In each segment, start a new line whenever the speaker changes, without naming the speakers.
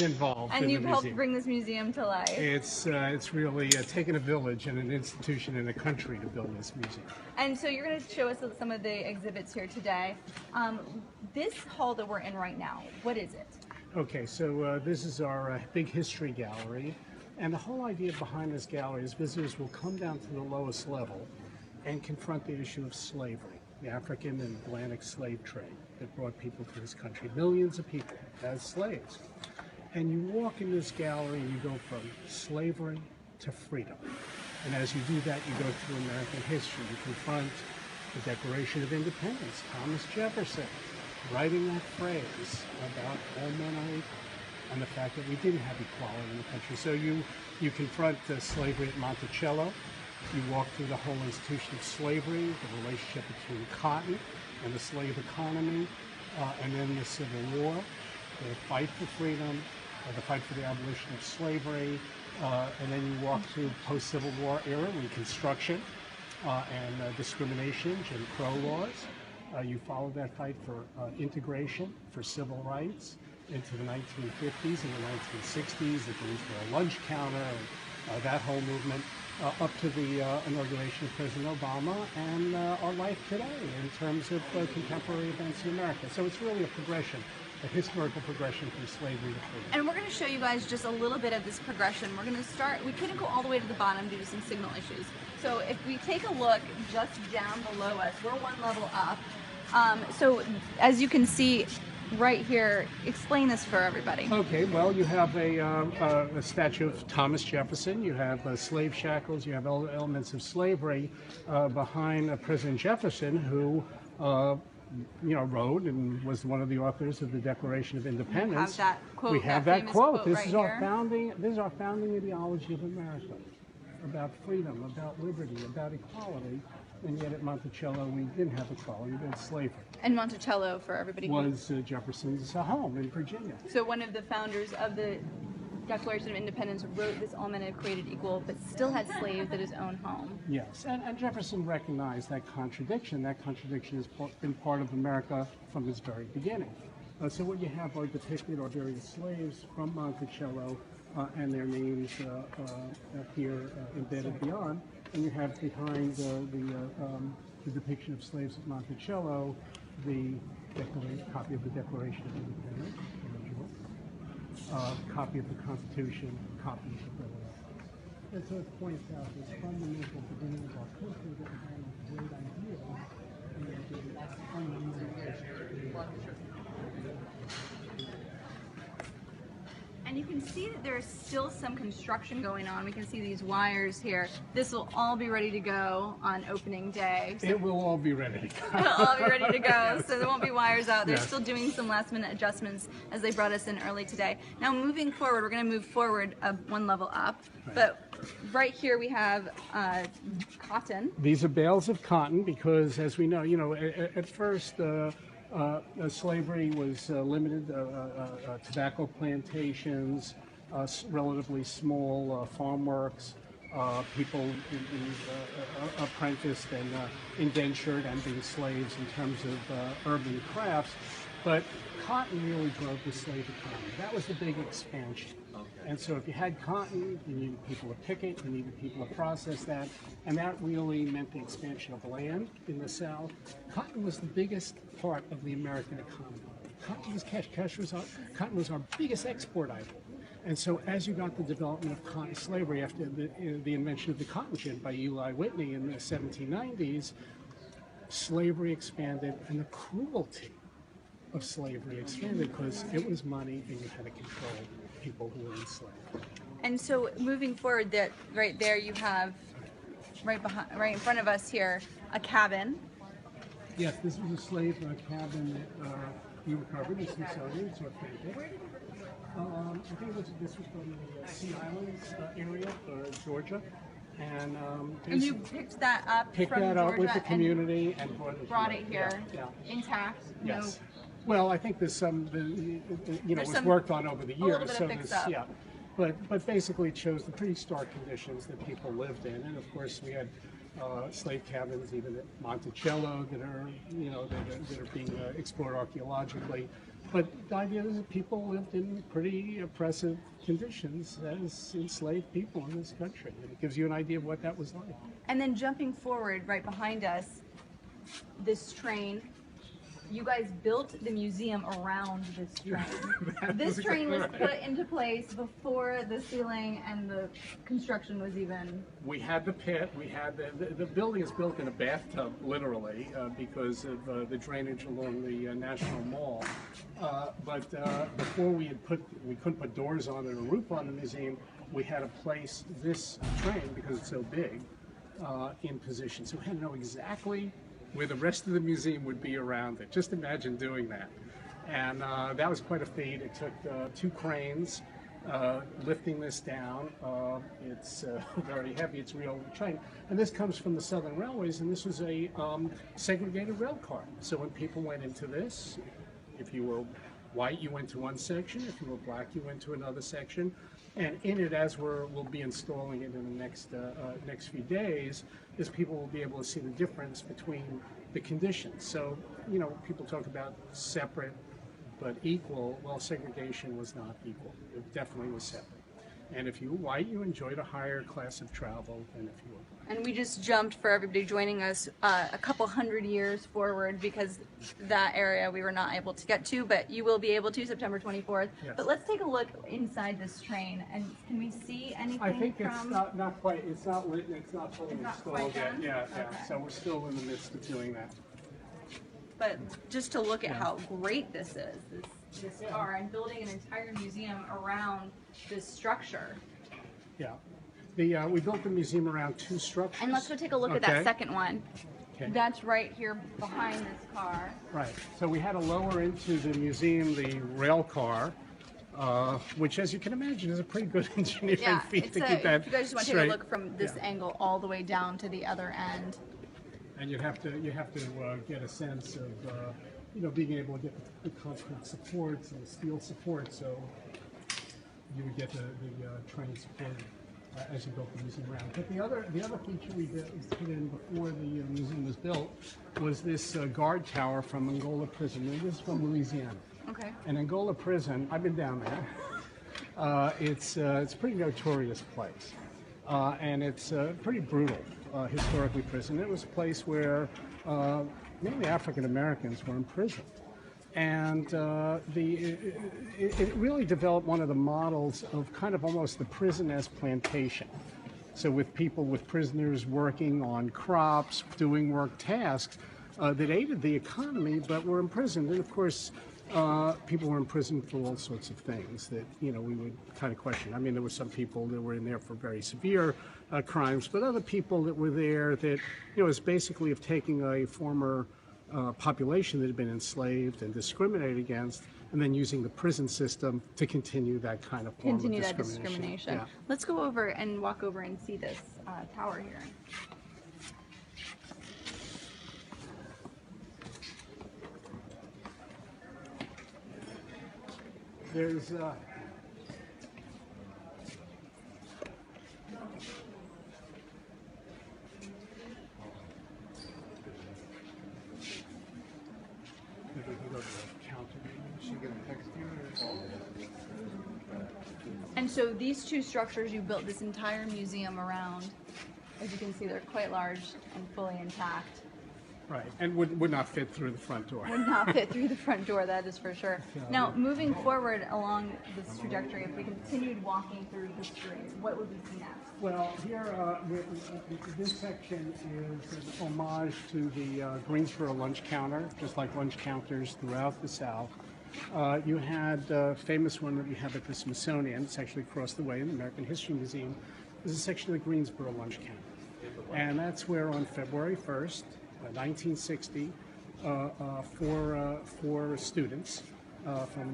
involved
And
in
you've
the
helped
museum.
bring this museum to life.
It's really taken a village and an institution and a country to build this museum.
And so you're going to show us some of the exhibits here today. This hall that we're in right now, what is it?
Okay, so this is our big history gallery, and the whole idea behind this gallery is visitors will come down to the lowest level and confront the issue of slavery, the African and Atlantic slave trade that brought people to this country, millions of people as slaves. And you walk in this gallery and you go from slavery to freedom. And as you do that, you go through American history. You confront the Declaration of Independence, Thomas Jefferson writing that phrase about all men are equal, and the fact that we didn't have equality in the country. So you confront slavery at Monticello. You walk through the whole institution of slavery, the relationship between cotton and the slave economy, and then the Civil War, the fight for freedom, the fight for the abolition of slavery, and then you walk through post-Civil War era, Reconstruction, and discrimination, Jim Crow laws. You follow that fight for integration, for civil rights into the 1950s and the 1960s, the need for a lunch counter, and that whole movement, up to the inauguration of President Obama and our life today in terms of contemporary events in America. So it's really a progression, a historical progression from slavery to freedom.
And we're going to show you guys just a little bit of this progression. We're going to start, we couldn't go all the way to the bottom due to some signal issues. So if we take a look just down below us, we're one level up. So as you can see right here, explain this for everybody.
Okay, well, you have a statue of Thomas Jefferson, you have slave shackles, you have elements of slavery behind President Jefferson, who wrote and was one of the authors of the Declaration of Independence.
We have that quote.
We have that quote. This
right
is
here.
our founding. This is our founding ideology of America, about freedom, about liberty, about equality. And yet at Monticello, we didn't have equality; we had slavery.
And Monticello, for everybody,
was Jefferson's home in Virginia.
So one of the founders of the Declaration of Independence wrote this: all men are created equal, but still had slaves at his own home.
Yes, and Jefferson recognized that contradiction. That contradiction has been part of America from its very beginning. So what you have are depicted are various slaves from Monticello and their names here embedded beyond. And you have behind the depiction of slaves at Monticello the copy of the Declaration of Independence, copy of the Constitution, copy of the Bill of Rights. And so it points out this fundamental beginning of our country that we had a great idea and that's fundamental.
And you can see that there's still some construction going on. We can see these wires here. This will all be ready to go on opening day. So
it will all be ready to go.
It'll all be ready to go, so there won't be wires out. They're
Yes.
still doing some last minute adjustments as they brought us in early today. Now moving forward, we're going to move forward one level up.
Right.
But right here we have cotton.
These are bales of cotton because, as we know, at first slavery was limited. Tobacco plantations, relatively small farm works, people apprenticed and indentured and being slaves in terms of urban crafts. But cotton really drove the slave economy. That was the big expansion. And so if you had cotton, you needed people to pick it, you needed people to process that, and that really meant the expansion of land in the South. Cotton was the biggest part of the American economy. Cotton was cash. Cotton was our biggest export item. And so as you got the development of cotton slavery after the invention of the cotton gin by Eli Whitney in the 1790s, slavery expanded and the cruelty of slavery expanded because it was money and you had to control people who were enslaved.
And so moving forward, that right there you have right in front of us here a cabin.
Yes, this was a slave cabin that we recovered in Smithsonian. It's authentic. I think this was from the Sea Islands area, Georgia. And
you picked that up
picked
from
that
Georgia
up with the community and
brought it here intact.
Yes.
No.
Well, I think there's some, it was worked on over the years.
A little bit of fix-up.
Yeah. But basically it shows the pretty stark conditions that people lived in. And of course we had slave cabins even at Monticello that are, that are being explored archaeologically. But the idea is that people lived in pretty oppressive conditions as enslaved people in this country. And it gives you an idea of what that was like.
And then jumping forward right behind us, this train. You guys built the museum around this train. This train was put into place before the ceiling and the construction was even.
We had the pit. We had the building is built in a bathtub, literally, because of the drainage along the National Mall. But before we couldn't put doors on it or roof on the museum. We had to place this train, because it's so big, in position. So we had to know exactly where the rest of the museum would be around it. Just imagine doing that. And that was quite a feat. It took 2 cranes lifting this down. It's very heavy. It's a real train. And this comes from the Southern Railways, and this was a segregated rail car. So when people went into this, if you were white, you went to one section. If you were black, you went to another section. And in it, as we'll be installing it in the next few days, is people will be able to see the difference between the conditions. So, you know, people talk about separate but equal. Well, segregation was not equal. It definitely was separate. And if you were white, you enjoyed a higher class of travel than if you were black.
And we just jumped, for everybody joining us, a couple hundred years forward, because that area we were not able to get to, but you will be able to September 24th.
Yes.
But let's take a look inside this train, and can we see anything
I think
from...
it's not quite, it's not lit, it's not fully
It's not
installed
quite
yet.
done?
Yeah.
Okay.
So we're still in the midst of doing that.
But just to look at how great this is, this car, and building an entire museum around this structure.
Yeah. We built the museum around 2 structures.
And let's go take a look at
Okay.
that second one.
Okay.
That's right here behind this car.
Right. So we had to lower into the museum the rail car, which, as you can imagine, is a pretty good engineering
Yeah,
feat
it's
to keep that
if you guys just want to
straight.
take a look from this angle all the way down to the other end.
And you have to get a sense of you know, being able to get the concrete supports and the steel support, so you would get the train support as you built the museum around. But the other feature we put in before the museum was built was this guard tower from Angola Prison. And this is from Louisiana.
Okay.
And Angola Prison, I've been down there. It's a pretty notorious place, and it's pretty brutal historically prison. It was a place where mainly African Americans were imprisoned. And it really developed one of the models of kind of almost the prison as plantation. So with prisoners working on crops, doing work tasks that aided the economy, but were imprisoned. And of course, people were imprisoned for all sorts of things that, you know, we would kind of question. I mean, there were some people that were in there for very severe crimes, but other people that were there that, you know, was basically of taking a former population that had been enslaved and discriminated against, and then using the prison system to continue that kind of form
Continue
of
that discrimination.
Yeah.
Let's go over and walk over and see this tower here.
There's
And so these two structures you built this entire museum around. As you can see, they're quite large and fully intact.
right, and would not fit through the front door.
Would not fit through the front door, that is for sure. Now, moving forward along this trajectory, if we continued walking through history, what would we see next?
Well, here, this section is an homage to the Greensboro lunch counter, just like lunch counters throughout the South. You had a famous one that we have at the Smithsonian. It's actually across the way in the American History Museum. There's a section of the Greensboro lunch counter. And that's where on February 1st, 1960, four students from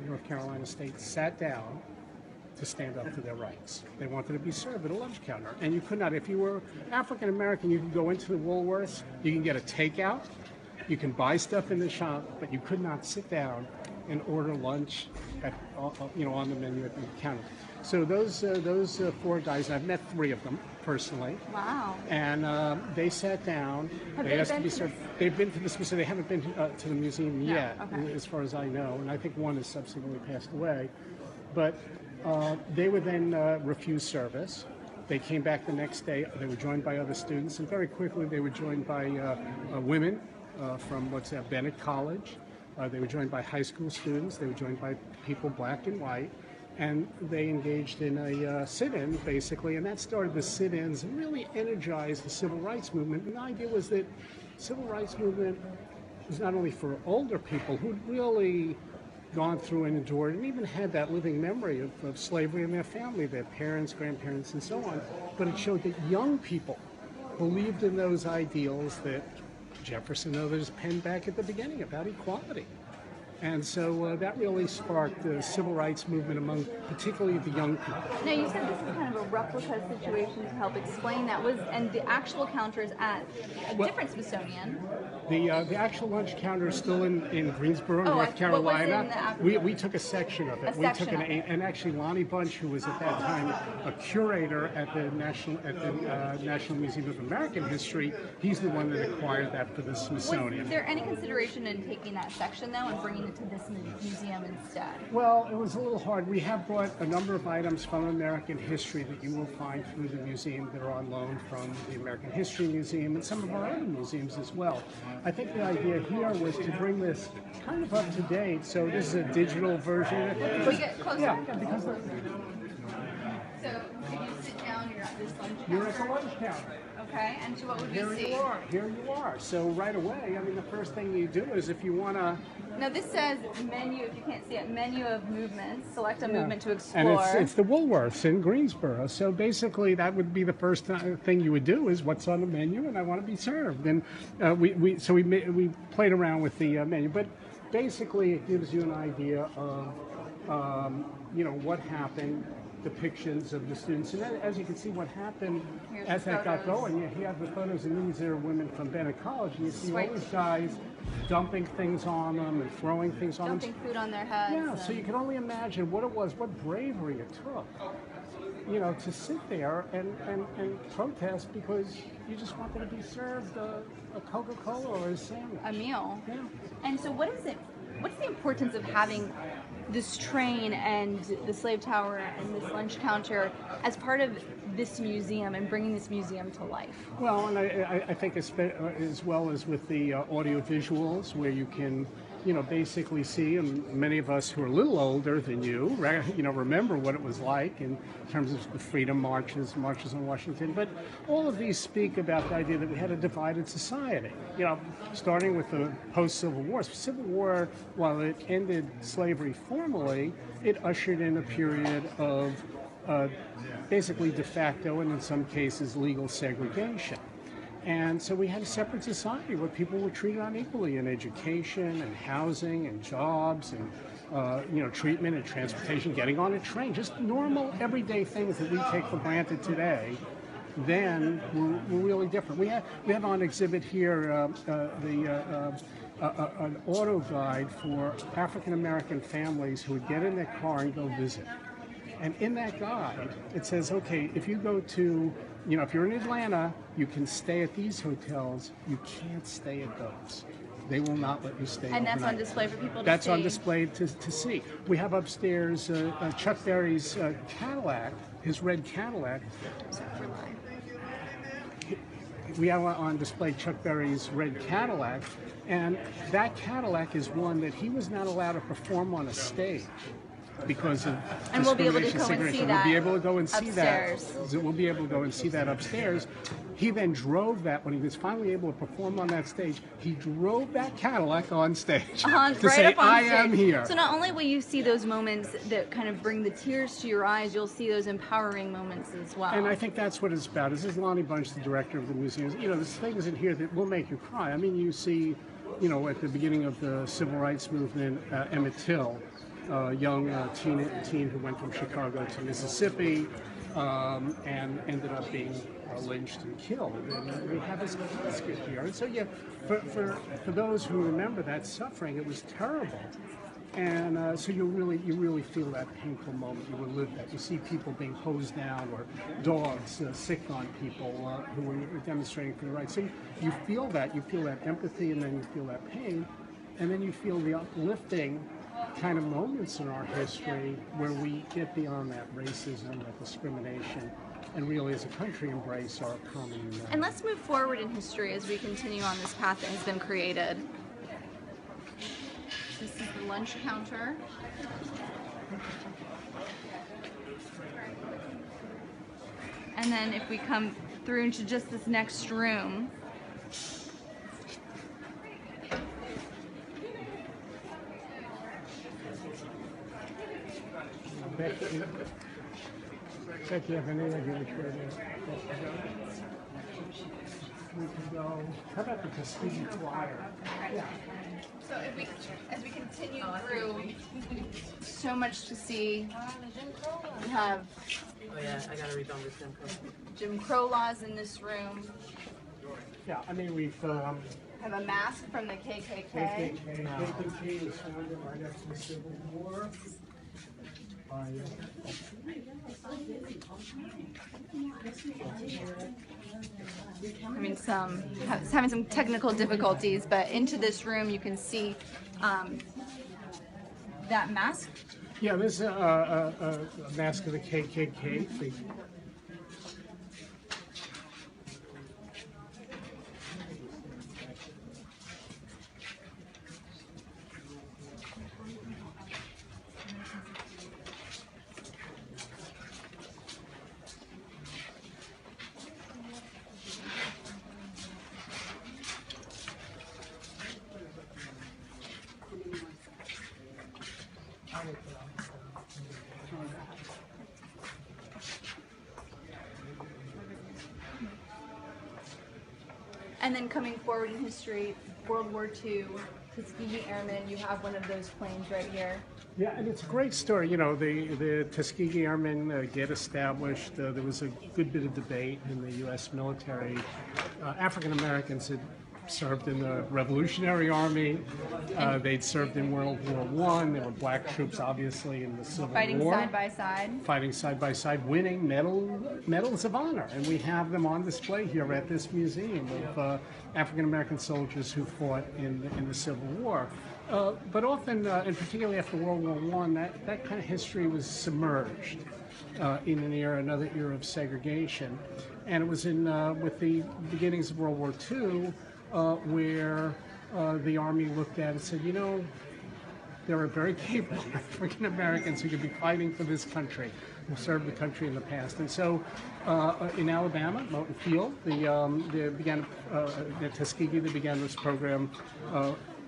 North Carolina State sat down to stand up to their rights. They wanted to be served at a lunch counter. And you could not, if you were African American, you could go into the Woolworths, you can get a takeout, you can buy stuff in the shop, but you could not sit down and order lunch at, on the menu at the counter. So those four guys, I've met three of them personally.
Wow.
And they sat down.
Have
they
they
asked to
been
be
to
served. They've been to the Smithsonian. They haven't been to the museum
No,
yet,
okay.
as far as I know. And I think one has subsequently passed away. But they would then refuse service. They came back the next day. They were joined by other students, and very quickly they were joined by women from Bennett College. They were joined by high school students. They were joined by people black and white. And they engaged in a sit-in, basically, and that started the sit-ins and really energized the civil rights movement. And the idea was that civil rights movement was not only for older people who'd really gone through and endured and even had that living memory of slavery in their family, their parents, grandparents, and so on, but it showed that young people believed in those ideals that Jefferson and others penned back at the beginning about equality. And so that really sparked the civil rights movement among particularly the young people.
Now you said this is kind of a replica situation to help explain that and the actual counter is at a different Smithsonian.
The actual lunch counter is still in Greensboro, North
What was in
Carolina.
the African-
We took a section of it.
A
We
section
took
of it.
and actually Lonnie Bunch, who was at that time a curator at the National Museum of American History, he's the one that acquired that for the Smithsonian.
Was there any consideration in taking that section though and bringing it to this museum instead?
Well, it was a little hard. We have brought a number of items from American history that you will find through the museum that are on loan from the American History Museum and some of our other museums as well. I think the idea here was to bring this kind of up to date. So this is a digital version.
Can we get closer?
Yeah, because
So if you sit down, you're at this lunch
you're at the
counter.
lunch counter.
Okay, and so what would we
Here
see?
you are. Here you are. So right away, I mean, the first thing you do is if you want to.
Now this says menu, if you can't see it, menu of movements, select a movement to
And
explore.
it's the Woolworths in Greensboro. So basically, that would be the first thing you would do is what's on the menu, and I want to be served. And we played around with the menu, but basically it gives you an idea of what happened, depictions of the students, and as you can see, what happened
Here's
as
the
that got
photos.
going. You have the photos, and these are women from Bennett College, and you see all
Sweet.
these guys dumping things on them and throwing things on them.
Dumping food on their heads.
Yeah, so you can only imagine what it was, what bravery it took, to sit there and protest because you just wanted to be served a Coca-Cola or a sandwich.
a meal.
Yeah.
And so what is it? What's the importance of having this train and the slave tower and this lunch counter as part of this museum and bringing this museum to life?
Well, and I think as well as with the audio visuals where you can, basically see, and many of us who are a little older than you, remember what it was like in terms of the freedom marches on Washington. But all of these speak about the idea that we had a divided society, starting with the post-Civil War. Civil War, while it ended slavery formally, it ushered in a period of basically de facto and in some cases legal segregation. And so we had a separate society where people were treated unequally in education and housing and jobs and treatment and transportation, getting on a train, just normal everyday things that we take for granted today. Then were really different. We have on exhibit here an auto guide for African American families who would get in their car and go visit. And in that guide, it says, okay, if you go to, if you're in Atlanta, you can stay at these hotels. You can't stay at those. They will not let you stay
And that's
overnight.
on display for people to
That's
see.
on display to see. We have upstairs Chuck Berry's Cadillac, his red Cadillac. We have on display Chuck Berry's red Cadillac, and that Cadillac is one that he was not allowed to perform on a stage because of
And we'll be able to
discrimination,
go and see
segregation.
that
We'll be able to go and see
upstairs.
that. We'll be able to go and see that upstairs. He then drove that when he was finally able to perform on that stage. He drove that Cadillac on stage to
Right
say,
up on
"I
stage.
am here."
So not only will you see those moments that kind of bring the tears to your eyes, you'll see those empowering moments as well.
And I think that's what it's about. This is Lonnie Bunch, the director of the museum. There's things in here that will make you cry. I mean, you see, at the beginning of the civil rights movement, Emmett Till, a young teen who went from Chicago to Mississippi and ended up being lynched and killed. And we have his casket here. And so, for those who remember that suffering, it was terrible. And so you really feel that painful moment. You relive that. You see people being hosed down, or dogs sick on people who are demonstrating for the right. So you feel that. You feel that empathy, and then you feel that pain, and then you feel the uplifting kind of moments in our history where we get beyond that racism, that discrimination, and really as a country embrace our common humanity.
And let's move forward in history as we continue on this path that has been created. This is the lunch counter. And then if we come through into just this next room,
Becky, have any idea which way it is? We can go. How about the Tuskegee Flyer? Yeah.
so as we continue through, so much to see. We have
Oh yeah, I gotta read on this Jim Crow.
Jim Crow laws in this room.
Yeah, I mean, we've
Have a mask from the KKK.
KKK was founded right after the Civil War.
Having some technical difficulties, but into this room you can see that mask.
Yeah, this is a mask of the KKK.
And then coming forward in history, World War II, Tuskegee Airmen, you have one of those planes right here.
Yeah, and it's a great story. You know, the Tuskegee Airmen get established. There was a good bit of debate in the U.S. military. African Americans had served in the Revolutionary Army. They'd served in World War I. There were black troops, obviously, in the Civil
Fighting
War.
side by side.
Fighting side by side, winning medals of honor. And we have them on display here at this museum of African American soldiers who fought in the Civil War. But often, and particularly after World War I, that kind of history was submerged in another era of segregation. And it was with the beginnings of World War II where the Army looked at it and said, you know, there are very capable African Americans who could be fighting for this country, who served the country in the past. And so in Alabama, Moulton Field, at Tuskegee, they began this program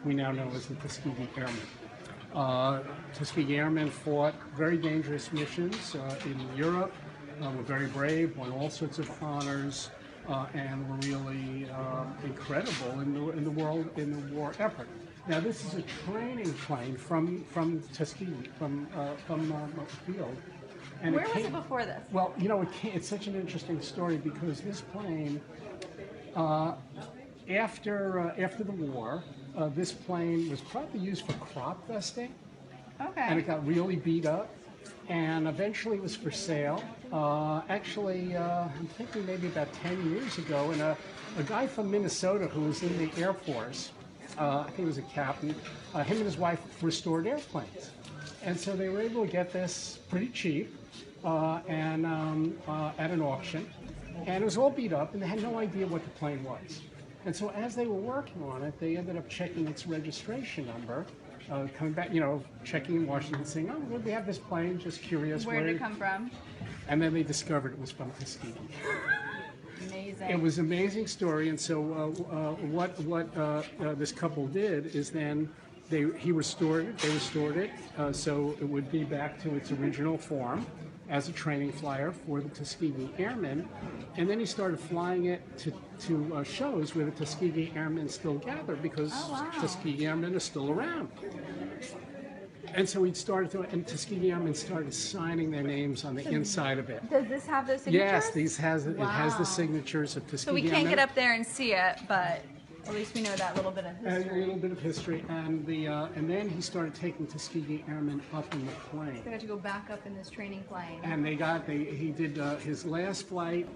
we now know as the Tuskegee Airmen. Tuskegee Airmen fought very dangerous missions in Europe, were very brave, won all sorts of honors, and were really incredible in the war effort. Now, this is a training plane from Tuskegee, from Moulton Field. And
Where was it before this?
Well, you know, it's such an interesting story because this plane, after the war, this plane was probably used for crop dusting, and it got really beat up, and eventually it was for sale. Actually, I'm thinking maybe about 10 years ago, and a guy from Minnesota who was in the Air Force, I think he was a captain, him and his wife restored airplanes. And so they were able to get this pretty cheap at an auction. And it was all beat up, and they had no idea what the plane was. And so as they were working on it, they ended up checking its registration number, coming back, you know, checking in Washington, saying, oh, well, we have this plane, just curious.
Where did it come from?
And then they discovered it was from Tuskegee.
Amazing.
It was an amazing story, and so what this couple did is then they restored it, so it would be back to its original form as a training flyer for the Tuskegee Airmen, and then he started flying it to shows where the Tuskegee Airmen still gather because Tuskegee Airmen are still around. And so and Tuskegee Airmen started signing their names on the inside of it.
Does this have those signatures?
Yes, it has the signatures of Tuskegee
So we can't
Airmen.
get up there and see it, but At least we know that little bit of
A
history.
little bit of history, and then he started taking Tuskegee Airmen up in the plane.
They got to go back up in this training plane.
And he did his last flight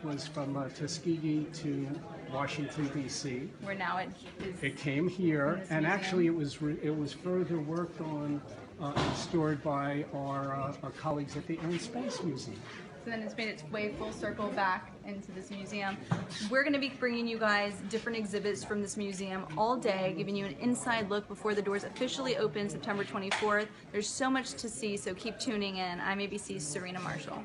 was from Tuskegee to Washington D.C.
Where now it is.
It came here,
In this
and
museum.
actually it was further worked on and stored by our colleagues at the Air and Space Museum.
So then it's made its way full circle back into this museum. We're going to be bringing you guys different exhibits from this museum all day, giving you an inside look before the doors officially open September 24th. There's so much to see, so keep tuning in. I'm ABC's Serena Marshall.